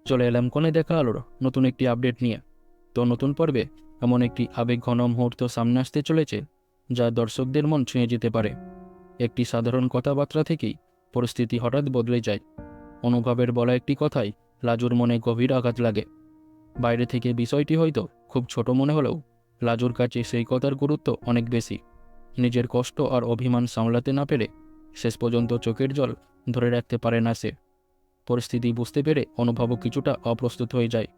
চলে এলাম কোণে দেখা আলোর নতুন একটি আপডেট নিয়ে। তো নতুন পর্বে এমন একটি আবেগঘন মুহূর্ত সামনে আসতে চলেছে যা দর্শকদের মন ছুঁয়ে যেতে পারে। একটি সাধারণ কথাবার্তা থেকেই পরিস্থিতি হঠাৎ বদলে যায়। অনুভবের বলা একটি কথায় লাজুর মনে গভীর আঘাত লাগে। বাইরে থেকে বিষয়টি হয়তো খুব ছোট মনে হলেও লাজুর কাছে সেই কথার গুরুত্ব অনেক বেশি। নিজের কষ্ট আর অভিমান সামলাতে না পেরে শেষ পর্যন্ত চোখের জল ধরে রাখতে পারে না সে। পরিস্থিতি বুঝতে পেরে অনুভবও কিছুটা অপ্রস্তুত হয়ে যায়।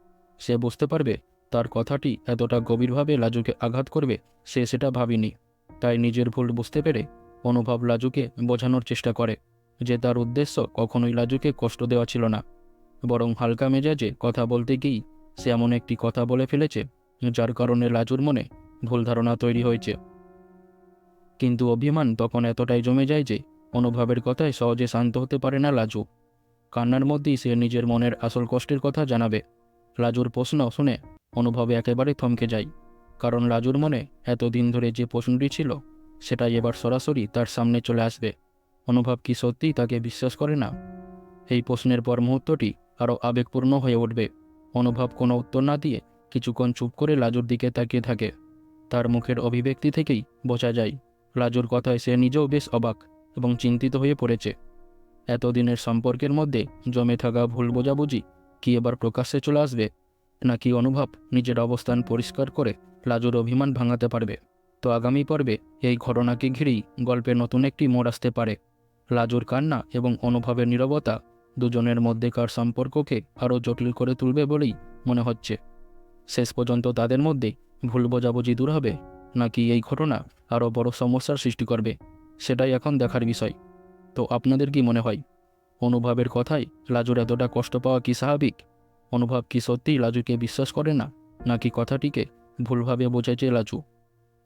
সে বুঝতে পারবে তার কথাটি এতটা গভীরভাবে লাজুকে আঘাত করবে, সে সেটা ভাবেনি। তাই নিজের ভুল বুঝতে পেরে অনুভব লাজুকে বোঝানোর চেষ্টা করে যে তার উদ্দেশ্য কখনোই লাজুকে কষ্ট দেওয়া ছিল না, বরং হালকা মেজাজে কথা বলতে গিয়েই সে এমন একটি কথা বলে ফেলেছে যার কারণে লাজুর মনে ভুল ধারণা তৈরি হয়েছে। কিন্তু অভিমান তখন এতটাই জমে যায় যে অনুভবের কথায় সহজে শান্ত হতে পারে না লাজু। কান্নার মধ্যেই সে নিজের মনের আসল কষ্টের কথা জানাবে। লাজুর প্রশ্ন শুনে অনুভবে একেবারে থমকে যায়, কারণ লাজুর মনে এতদিন ধরে যে প্রশ্নটি ছিল সেটাই এবার সরাসরি তার সামনে চলে আসবে। অনুভব কি সত্যিই তাকে বিশ্বাস করে না? এই প্রশ্নের পর মুহূর্তটি আরও আবেগপূর্ণ হয়ে উঠবে। অনুভব কোনো উত্তর না দিয়ে কিছুক্ষণ চুপ করে লাজুর দিকে তাকিয়ে থাকে। তার মুখের অভিব্যক্তি থেকেই বোঝা যায় লাজুর কথায় সে নিজেও বেশ অবাক এবং চিন্তিত হয়ে পড়েছে। এতদিনের সম্পর্কের মধ্যে জমে থাকা ভুল বোঝাবুঝি কি এবার প্রকাশ্যে চলে আসবে, নাকি অনুভব নিজের অবস্থান পরিষ্কার করে লাজুর অভিমান ভাঙাতে পারবে? তো আগামী পর্বে এই ঘটনাকে ঘিরেই গল্পে নতুন একটি মোড় আসতে পারে। লাজুর কান্না এবং অনুভবের নীরবতা দুজনের মধ্যেকার সম্পর্ককে আরও জটিল করে তুলবে বলেই মনে হচ্ছে। শেষ পর্যন্ত তাদের মধ্যে ভুল বোঝাবুঝি দূর হবে, নাকি এই ঘটনা আরও বড় সমস্যার সৃষ্টি করবে, সেটাই এখন দেখার বিষয়। তো আপনাদের কি মনে হয়, অনুভবের কথায় লাজুর এতটা কষ্ট পাওয়া কি স্বাভাবিক? অনুভব কি সত্যিই লাজুকে বিশ্বাস করে না, নাকি কথাটিকে ভুলভাবে বোঝাইছে লাজু?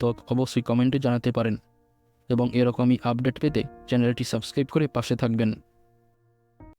তো অবশ্যই কমেন্টে জানাতে পারেন, এবং এরকমই আপডেট পেতে চ্যানেলটি সাবস্ক্রাইব করে পাশে থাকবেন।